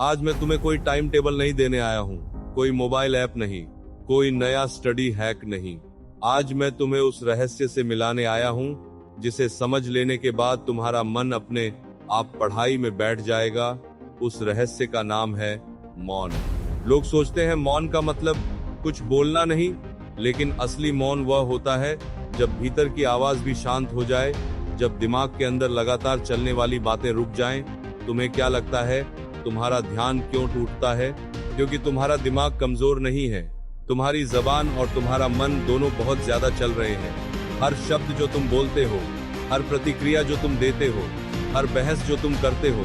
आज मैं तुम्हें कोई टाइम टेबल नहीं देने आया हूँ, कोई मोबाइल ऐप नहीं, कोई नया स्टडी हैक नहीं। आज मैं तुम्हें उस रहस्य से मिलाने आया हूँ जिसे समझ लेने के बाद तुम्हारा मन अपने आप पढ़ाई में बैठ जाएगा। उस रहस्य का नाम है मौन। लोग सोचते हैं मौन का मतलब कुछ बोलना नहीं, लेकिन असली मौन वह होता है जब भीतर की आवाज भी शांत हो जाए, जब दिमाग के अंदर लगातार चलने वाली बातें रुक जाएं। तुम्हें क्या लगता है तुम्हारा ध्यान क्यों टूटता है? क्योंकि तुम्हारा दिमाग कमजोर नहीं है, तुम्हारी जबान और तुम्हारा मन दोनों बहुत ज्यादा चल रहे हैं। हर शब्द जो तुम बोलते हो, हर प्रतिक्रिया जो तुम देते हो, हर बहस जो तुम करते हो,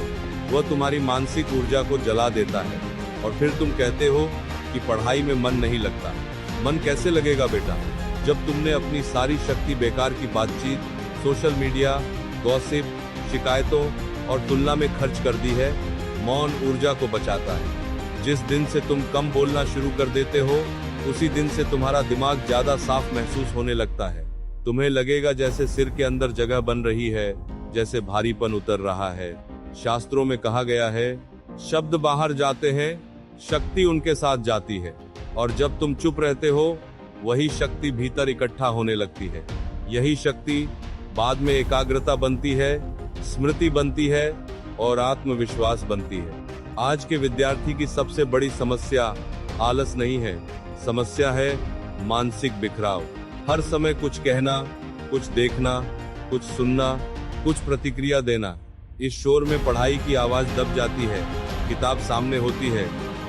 वह तुम्हारी मानसिक ऊर्जा को जला देता है। और फिर तुम कहते हो कि पढ़ाई में मन नहीं लगता। मन कैसे लगेगा बेटा, जब तुमने अपनी सारी शक्ति बेकार की बातचीत, सोशल मीडिया, गॉसिप, शिकायतों और तुलना में खर्च कर दी है। मौन ऊर्जा को बचाता है। जिस दिन से तुम कम बोलना शुरू कर देते हो, उसी दिन से तुम्हारा दिमाग ज्यादा साफ महसूस होने लगता है। तुम्हें लगेगा जैसे सिर के अंदर जगह बन रही है, जैसे भारीपन उतर रहा है। शास्त्रों में कहा गया है, शब्द बाहर जाते हैं, शक्ति उनके साथ जाती है। और जब तुम चुप रहते हो, वही शक्ति भीतर इकट्ठा होने लगती है। यही शक्ति बाद में एकाग्रता बनती है, स्मृति बनती है और आत्मविश्वास बनती है। आज के विद्यार्थी की सबसे बड़ी समस्या आलस नहीं है, समस्या है मानसिक बिखराव। हर समय कुछ कहना, कुछ देखना, कुछ सुनना, कुछ प्रतिक्रिया देना। इस शोर में पढ़ाई की आवाज दब जाती है, किताब सामने होती है,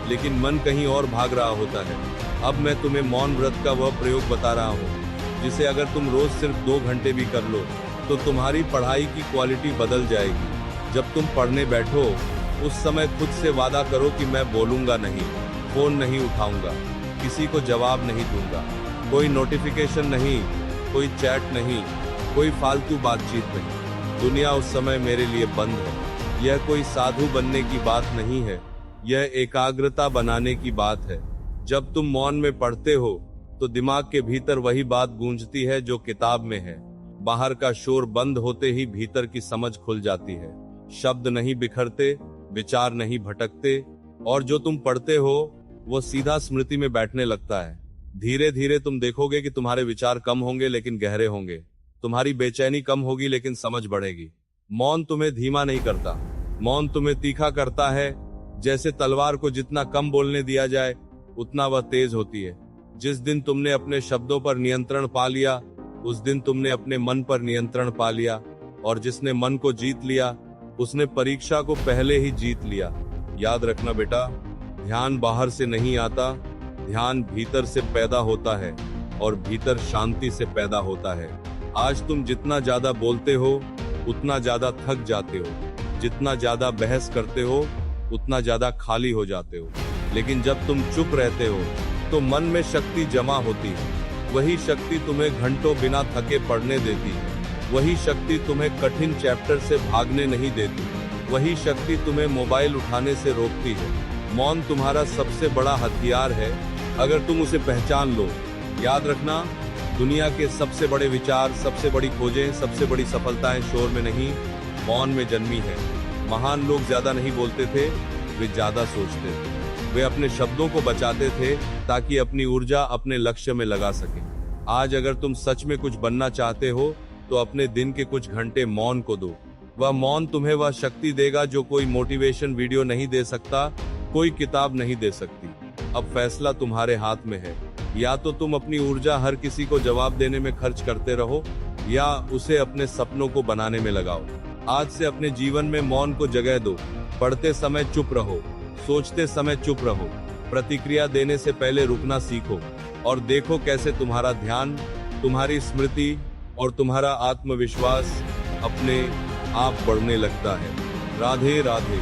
लेकिन मन कहीं और भाग रहा होता है। अब मैं तुम्हें मौन व्रत का वह प्रयोग बता रहा हूँ जिसे अगर तुम रोज सिर्फ 2 घंटे भी कर लो तो तुम्हारी पढ़ाई की क्वालिटी बदल जाएगी। जब तुम पढ़ने बैठो, उस समय खुद से वादा करो कि मैं बोलूंगा नहीं, फोन नहीं उठाऊंगा, किसी को जवाब नहीं दूंगा, कोई नोटिफिकेशन नहीं, कोई चैट नहीं, कोई फालतू बातचीत नहीं। दुनिया उस समय मेरे लिए बंद है। यह कोई साधु बनने की बात नहीं है, यह एकाग्रता बनाने की बात है। जब तुम मौन में पढ़ते हो तो दिमाग के भीतर वही बात गूंजती है जो किताब में है। बाहर का शोर बंद होते ही भीतर की समझ खुल जाती है। शब्द नहीं बिखरते, विचार नहीं भटकते, और जो तुम पढ़ते हो वो सीधा स्मृति में बैठने लगता है। धीरे धीरे तुम देखोगे कि तुम्हारे विचार कम होंगे लेकिन गहरे होंगे, तुम्हारी बेचैनी कम होगी लेकिन समझ बढ़ेगी। मौन तुम्हें धीमा नहीं करता, मौन तुम्हें तीखा करता है। जैसे तलवार को जितना कम बोलने दिया जाए उतना वह तेज होती है। जिस दिन तुमने अपने शब्दों पर नियंत्रण पा लिया, उस दिन तुमने अपने मन पर नियंत्रण पा लिया। और जिसने मन को जीत लिया, उसने परीक्षा को पहले ही जीत लिया। याद रखना बेटा, ध्यान बाहर से नहीं आता, ध्यान भीतर से पैदा होता है, और भीतर शांति से पैदा होता है। आज तुम जितना ज्यादा बोलते हो उतना ज्यादा थक जाते हो, जितना ज्यादा बहस करते हो उतना ज्यादा खाली हो जाते हो। लेकिन जब तुम चुप रहते हो तो मन में शक्ति जमा होती है। वही शक्ति तुम्हें घंटों बिना थके पढ़ने देती है। वही शक्ति तुम्हें कठिन चैप्टर से भागने नहीं देती। वही शक्ति तुम्हें मोबाइल उठाने से रोकती है। मौन तुम्हारा सबसे बड़ा हथियार है, अगर तुम उसे पहचान लो। याद रखना, दुनिया के सबसे बड़े विचार, सबसे बड़ी खोजें, सबसे बड़ी सफलताएं शोर में नहीं, मौन में जन्मी है। महान लोग ज्यादा नहीं बोलते थे, वे ज्यादा सोचते थे। वे अपने शब्दों को बचाते थे ताकि अपनी ऊर्जा अपने लक्ष्य में लगा सके। आज अगर तुम सच में कुछ बनना चाहते हो तो अपने दिन के कुछ घंटे मौन को दो। वह मौन तुम्हें वह शक्ति देगा जो कोई मोटिवेशन वीडियो नहीं दे सकता, कोई किताब नहीं दे सकती। अब फैसला तुम्हारे हाथ में है। या तो तुम अपनी ऊर्जा हर किसी को जवाब देने में खर्च करते रहो, या उसे अपने सपनों को बनाने में लगाओ। आज से अपने जीवन में मौन को जगह दो। पढ़ते समय चुप रहो, सोचते समय चुप रहो, प्रतिक्रिया देने से पहले रुकना सीखो, और देखो कैसे तुम्हारा ध्यान, तुम्हारी स्मृति और तुम्हारा आत्मविश्वास अपने आप बढ़ने लगता है। राधे राधे।